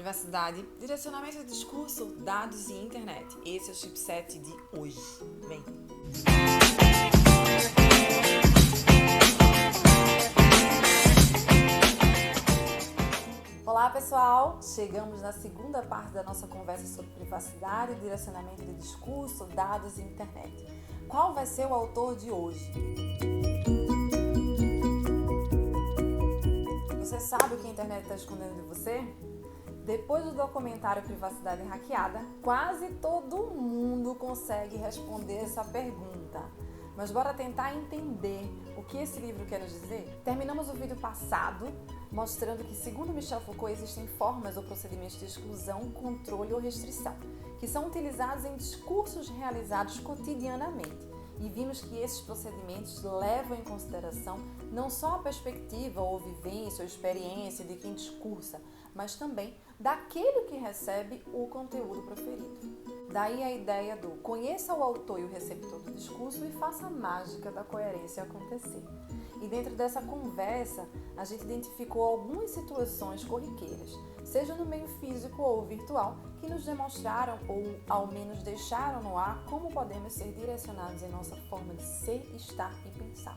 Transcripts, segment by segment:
Privacidade, direcionamento de discurso, dados e internet. Esse é o chipset de hoje. Vem! Olá pessoal, chegamos na segunda parte da nossa conversa sobre privacidade, direcionamento de discurso, dados e internet. Qual vai ser o autor de hoje? Você sabe o que a internet está escondendo de você? Depois do documentário Privacidade Hackeada, quase todo mundo consegue responder essa pergunta. Mas bora tentar entender o que esse livro quer nos dizer? Terminamos o vídeo passado mostrando que, segundo Michel Foucault, existem formas ou procedimentos de exclusão, controle ou restrição, que são utilizados em discursos realizados cotidianamente. E vimos que esses procedimentos levam em consideração não só a perspectiva ou vivência ou experiência de quem discursa, mas também daquele que recebe o conteúdo proferido. Daí a ideia do conheça o autor e o receptor do discurso e faça a mágica da coerência acontecer. E dentro dessa conversa, a gente identificou algumas situações corriqueiras, seja no meio físico ou virtual, que nos demonstraram ou ao menos deixaram no ar como podemos ser direcionados em nossa forma de ser, estar e pensar.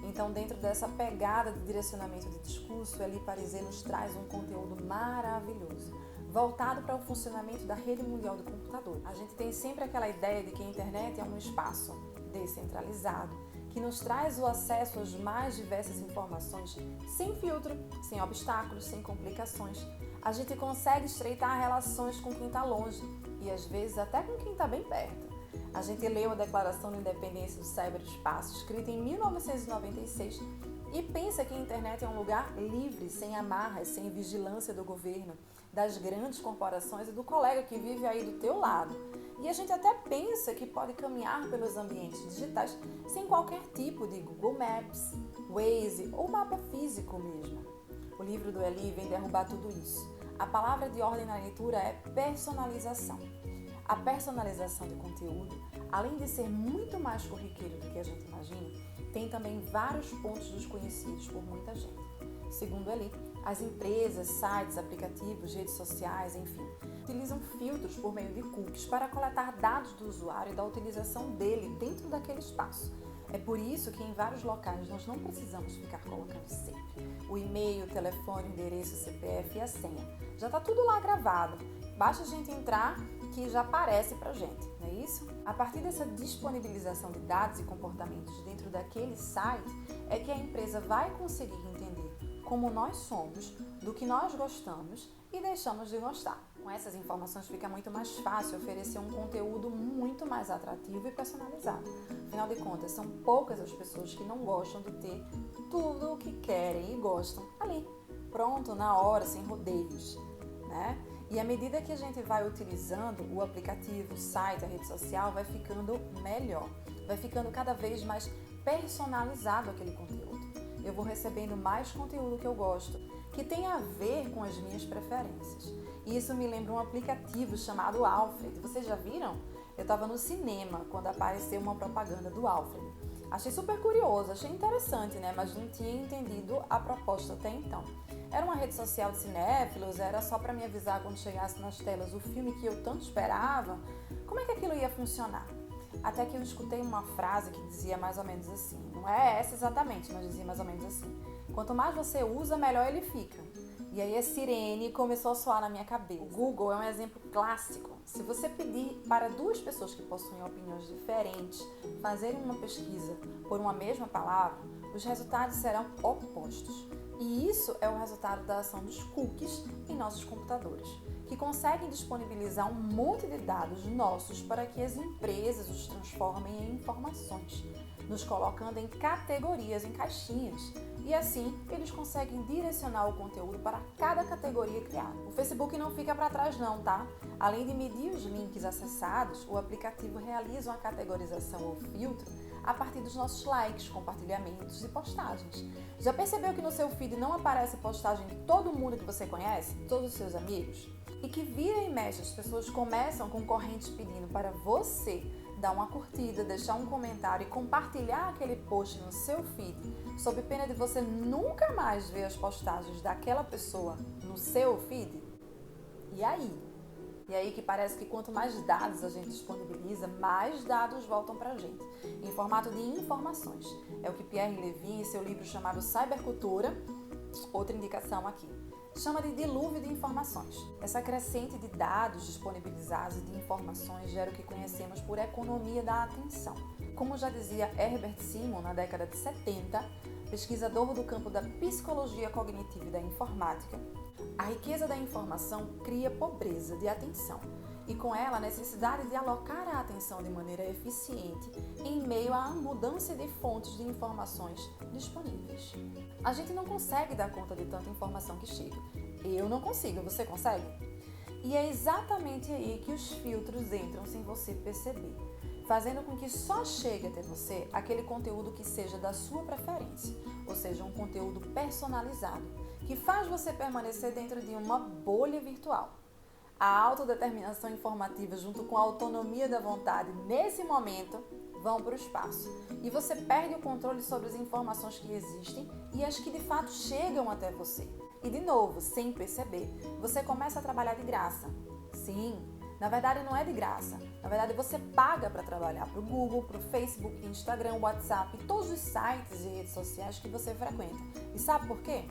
Então, dentro dessa pegada de direcionamento de discurso, Elie Pariser nos traz um conteúdo maravilhoso, voltado para o funcionamento da rede mundial do computador. A gente tem sempre aquela ideia de que a internet é um espaço descentralizado, que nos traz o acesso às mais diversas informações sem filtro, sem obstáculos, sem complicações. A gente consegue estreitar relações com quem está longe e às vezes até com quem está bem perto. A gente leu a Declaração de Independência do Cyberespaço, escrita em 1996, e pensa que a internet é um lugar livre, sem amarras, sem vigilância do governo, das grandes corporações e do colega que vive aí do teu lado. E a gente até pensa que pode caminhar pelos ambientes digitais sem qualquer tipo de Google Maps, Waze ou mapa físico mesmo. O livro do Elie vem derrubar tudo isso. A palavra de ordem na leitura é personalização. A personalização de conteúdo, além de ser muito mais corriqueiro do que a gente imagina, tem também vários pontos desconhecidos por muita gente. Segundo Elie, as empresas, sites, aplicativos, redes sociais, enfim, utilizam filtros por meio de cookies para coletar dados do usuário e da utilização dele dentro daquele espaço. É por isso que em vários locais nós não precisamos ficar colocando sempre o e-mail, o telefone, o endereço, o CPF e a senha. Já está tudo lá gravado. Basta a gente entrar que já aparece pra gente, não é isso? A partir dessa disponibilização de dados e comportamentos dentro daquele site é que a empresa vai conseguir entender como nós somos, do que nós gostamos e deixamos de gostar. Com essas informações fica muito mais fácil oferecer um conteúdo muito mais atrativo e personalizado. Afinal de contas, são poucas as pessoas que não gostam de ter tudo o que querem e gostam ali, pronto, na hora, sem rodeios, né? E à medida que a gente vai utilizando o aplicativo, o site, a rede social, vai ficando melhor, vai ficando cada vez mais personalizado aquele conteúdo. Eu vou recebendo mais conteúdo que eu gosto, que tem a ver com as minhas preferências. E isso me lembra um aplicativo chamado Alfred. Vocês já viram? Eu estava no cinema quando apareceu uma propaganda do Alfred. Achei super curioso, achei interessante, né? Mas não tinha entendido a proposta até então. Era uma rede social de cinéfilos, era só para me avisar quando chegasse nas telas o filme que eu tanto esperava. Como é que aquilo ia funcionar? Até que eu escutei uma frase que dizia mais ou menos assim, não é essa exatamente, mas dizia mais ou menos assim: quanto mais você usa, melhor ele fica. E aí a sirene começou a soar na minha cabeça. O Google é um exemplo clássico. Se você pedir para duas pessoas que possuem opiniões diferentes fazerem uma pesquisa por uma mesma palavra, os resultados serão opostos. E isso é o resultado da ação dos cookies em nossos computadores, que conseguem disponibilizar um monte de dados nossos para que as empresas os transformem em informações, nos colocando em categorias, em caixinhas. E assim, eles conseguem direcionar o conteúdo para cada categoria criada. O Facebook não fica para trás não, tá? Além de medir os links acessados, o aplicativo realiza uma categorização ou filtro a partir dos nossos likes, compartilhamentos e postagens. Já percebeu que no seu feed não aparece postagem de todo mundo que você conhece? Todos os seus amigos? E que vira e mexe, as pessoas começam com correntes pedindo para você dar uma curtida, deixar um comentário e compartilhar aquele post no seu feed, sob pena de você nunca mais ver as postagens daquela pessoa no seu feed? E aí? E aí que parece que quanto mais dados a gente disponibiliza, mais dados voltam para a gente, em formato de informações. É o que Pierre Levy, em seu livro chamado Cybercultura, outra indicação aqui, chama de dilúvio de informações. Essa crescente de dados disponibilizados e de informações gera o que conhecemos por economia da atenção. Como já dizia Herbert Simon na década de 70, pesquisador do campo da psicologia cognitiva e da informática, a riqueza da informação cria pobreza de atenção e, com ela, a necessidade de alocar a atenção de maneira eficiente em meio à abundância de fontes de informações disponíveis. A gente não consegue dar conta de tanta informação que chega. Eu não consigo, você consegue? E é exatamente aí que os filtros entram sem você perceber, fazendo com que só chegue até você aquele conteúdo que seja da sua preferência, ou seja, um conteúdo personalizado, que faz você permanecer dentro de uma bolha virtual. A autodeterminação informativa junto com a autonomia da vontade, nesse momento, vão para o espaço. E você perde o controle sobre as informações que existem e as que de fato chegam até você. E de novo, sem perceber, você começa a trabalhar de graça. Sim, na verdade não é de graça. Na verdade você paga para trabalhar para o Google, para o Facebook, Instagram, WhatsApp, todos os sites e redes sociais que você frequenta. E sabe por quê?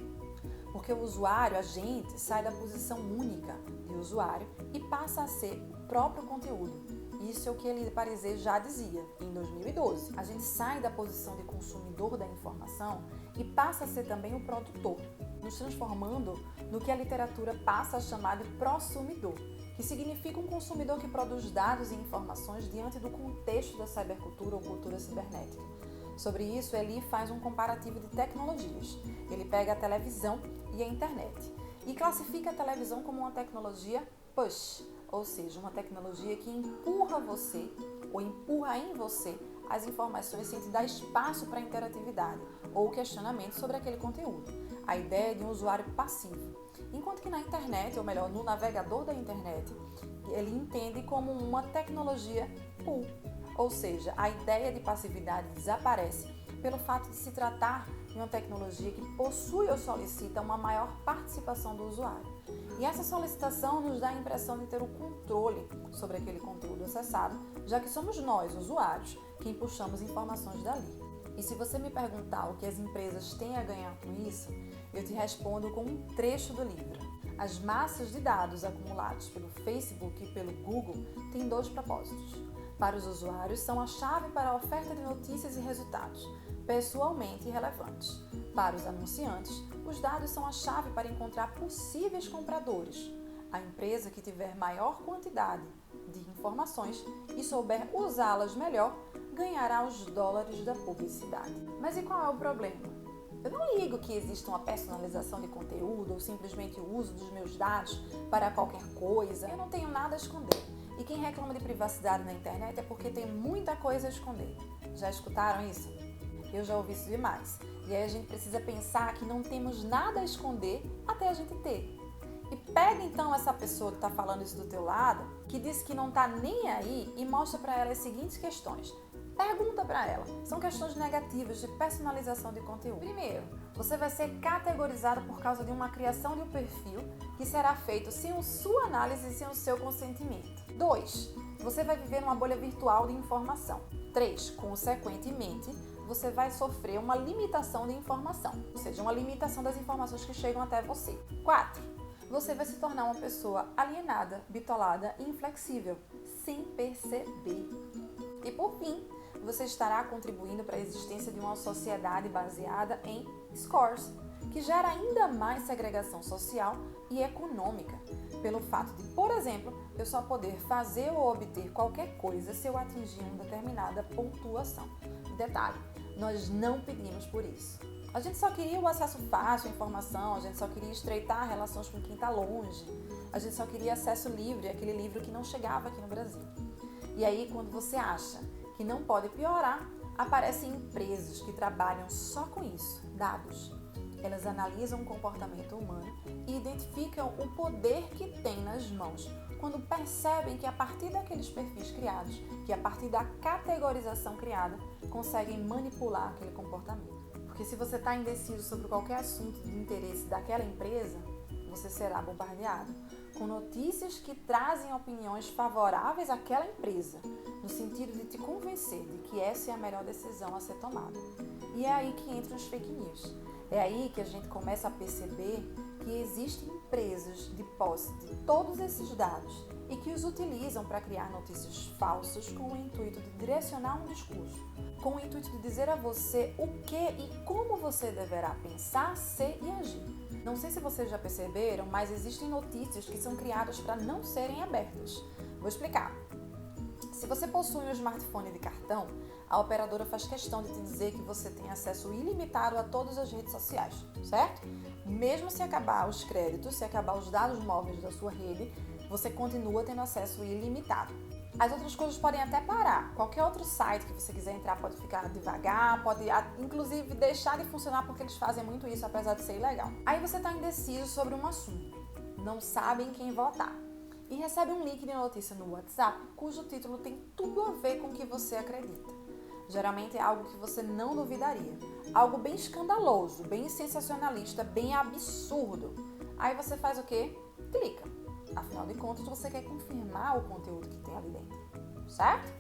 Porque o usuário, a gente, sai da posição única de usuário e passa a ser o próprio conteúdo. Isso é o que Elie Pariser já dizia em 2012. A gente sai da posição de consumidor da informação e passa a ser também o produtor, nos transformando no que a literatura passa a chamar de prosumidor, que significa um consumidor que produz dados e informações diante do contexto da cybercultura ou cultura cibernética. Sobre isso, Elie faz um comparativo de tecnologias. Ele pega a televisão e a internet e classifica a televisão como uma tecnologia push, ou seja, uma tecnologia que empurra você ou empurra em você as informações sem te dar espaço para interatividade ou questionamento sobre aquele conteúdo. A ideia é de um usuário passivo. Enquanto que na internet, ou melhor, no navegador da internet, ele entende como uma tecnologia pull. Ou seja, a ideia de passividade desaparece pelo fato de se tratar de uma tecnologia que possui ou solicita uma maior participação do usuário. E essa solicitação nos dá a impressão de ter o controle sobre aquele conteúdo acessado, já que somos nós, usuários, quem puxamos informações dali. E se você me perguntar o que as empresas têm a ganhar com isso, eu te respondo com um trecho do livro. As massas de dados acumulados pelo Facebook e pelo Google têm dois propósitos. Para os usuários, são a chave para a oferta de notícias e resultados, pessoalmente relevantes. Para os anunciantes, os dados são a chave para encontrar possíveis compradores. A empresa que tiver maior quantidade de informações e souber usá-las melhor, ganhará os dólares da publicidade. Mas e qual é o problema? Eu não ligo que exista uma personalização de conteúdo ou simplesmente o uso dos meus dados para qualquer coisa. Eu não tenho nada a esconder. E quem reclama de privacidade na internet é porque tem muita coisa a esconder. Já escutaram isso? Eu já ouvi isso demais. E aí a gente precisa pensar que não temos nada a esconder até a gente ter. E pega então essa pessoa que está falando isso do teu lado, que diz que não está nem aí, e mostra para ela as seguintes questões. Pergunta para ela. São questões negativas de personalização de conteúdo. Primeiro, você vai ser categorizado por causa de uma criação de um perfil que será feito sem a sua análise e sem o seu consentimento. 2. Você vai viver numa bolha virtual de informação. 3. Consequentemente, você vai sofrer uma limitação de informação, ou seja, uma limitação das informações que chegam até você. 4. Você vai se tornar uma pessoa alienada, bitolada e inflexível, sem perceber. E por fim, você estará contribuindo para a existência de uma sociedade baseada em scores, que gera ainda mais segregação social e econômica, pelo fato de, por exemplo, eu só poder fazer ou obter qualquer coisa se eu atingir uma determinada pontuação. Detalhe, nós não pedimos por isso. A gente só queria o acesso fácil à informação, a gente só queria estreitar relações com quem está longe, a gente só queria acesso livre, aquele livro que não chegava aqui no Brasil. E aí, quando você acha que não pode piorar, aparecem empresas que trabalham só com isso, dados. Elas analisam o comportamento humano e identificam o poder que tem nas mãos quando percebem que a partir daqueles perfis criados, que a partir da categorização criada, conseguem manipular aquele comportamento. Porque se você está indeciso sobre qualquer assunto de interesse daquela empresa, você será bombardeado. com notícias que trazem opiniões favoráveis àquela empresa, no sentido de te convencer de que essa é a melhor decisão a ser tomada. E é aí que entram os fake news. É aí que a gente começa a perceber que existem empresas de posse de todos esses dados e que os utilizam para criar notícias falsas com o intuito de direcionar um discurso, com o intuito de dizer a você o que e como você deverá pensar, ser e agir. Não sei se vocês já perceberam, mas existem notícias que são criadas para não serem abertas. Vou explicar. Se você possui um smartphone de cartão, a operadora faz questão de te dizer que você tem acesso ilimitado a todas as redes sociais, certo? Mesmo se acabar os créditos, se acabar os dados móveis da sua rede, você continua tendo acesso ilimitado. As outras coisas podem até parar. Qualquer outro site que você quiser entrar pode ficar devagar, pode inclusive deixar de funcionar porque eles fazem muito isso, apesar de ser ilegal. Aí você está indeciso sobre um assunto, não sabe em quem votar e recebe um link de notícia no WhatsApp cujo título tem tudo a ver com o que você acredita. Geralmente é algo que você não duvidaria, algo bem escandaloso, bem sensacionalista, bem absurdo. Aí você faz o quê? Clica. Afinal de contas, você quer confirmar o conteúdo que tem ali dentro, certo?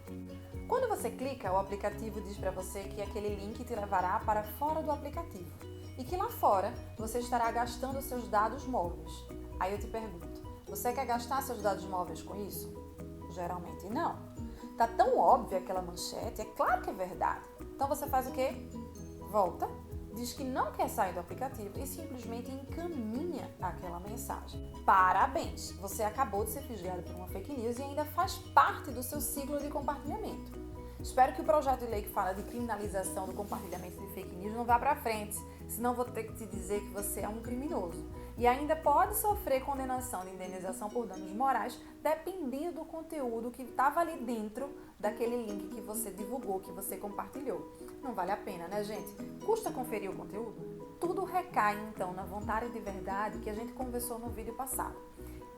Quando você clica, o aplicativo diz para você que aquele link te levará para fora do aplicativo e que lá fora você estará gastando seus dados móveis. Aí eu te pergunto, você quer gastar seus dados móveis com isso? Geralmente não. Tá tão óbvia aquela manchete, é claro que é verdade. Então você faz o quê? Volta, diz que não quer sair do aplicativo e simplesmente encaminha aquela mensagem. Parabéns! Você acabou de ser fisgado por uma fake news e ainda faz parte do seu ciclo de compartilhamento. Espero que o projeto de lei que fala de criminalização do compartilhamento de fake news não vá para frente, senão vou ter que te dizer que você é um criminoso. E ainda pode sofrer condenação de indenização por danos morais, dependendo do conteúdo que estava ali dentro daquele link que você divulgou, que você compartilhou. Não vale a pena, né, gente? Custa conferir o conteúdo? Tudo recai, então, na vontade de verdade que a gente conversou no vídeo passado.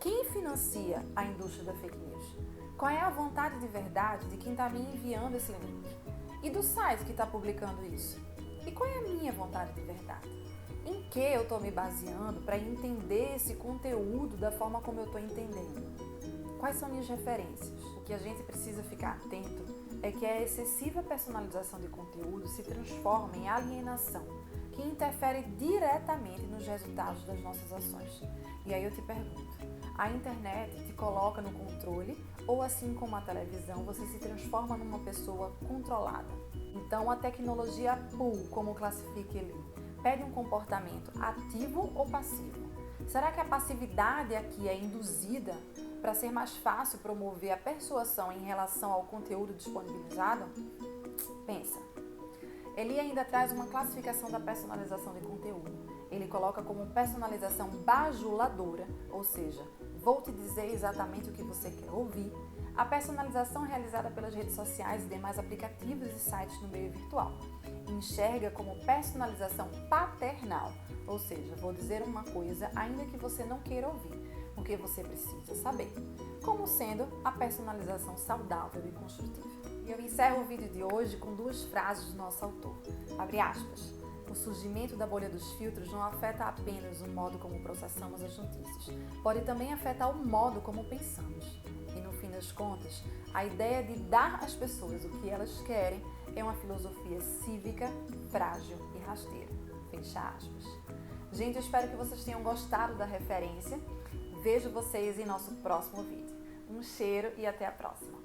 Quem financia a indústria da fake news? Qual é a vontade de verdade de quem está me enviando esse link? E do site que está publicando isso? E qual é a minha vontade de verdade? Em que eu estou me baseando para entender esse conteúdo da forma como eu estou entendendo? Quais são minhas referências? O que a gente precisa ficar atento é que a excessiva personalização de conteúdo se transforma em alienação, que interfere diretamente nos resultados das nossas ações. E aí eu te pergunto, a internet te coloca no controle ou assim como a televisão, você se transforma numa pessoa controlada? Então a tecnologia pull, como classifica ele, pede um comportamento ativo ou passivo? Será que a passividade aqui é induzida para ser mais fácil promover a persuasão em relação ao conteúdo disponibilizado? Pensa. Ele ainda traz uma classificação da personalização de conteúdo. Ele coloca como personalização bajuladora, ou seja, vou te dizer exatamente o que você quer ouvir, a personalização realizada pelas redes sociais e demais aplicativos e sites no meio virtual. Enxerga como personalização paternal, ou seja, vou dizer uma coisa ainda que você não queira ouvir, porque você precisa saber, como sendo a personalização saudável e construtiva. E eu encerro o vídeo de hoje com duas frases do nosso autor. Abre aspas. O surgimento da bolha dos filtros não afeta apenas o modo como processamos as notícias, pode também afetar o modo como pensamos. E no fim das contas, a ideia de dar às pessoas o que elas querem é uma filosofia cívica, frágil e rasteira. Fecha aspas. Gente, eu espero que vocês tenham gostado da referência. Vejo vocês em nosso próximo vídeo. Um cheiro e até a próxima!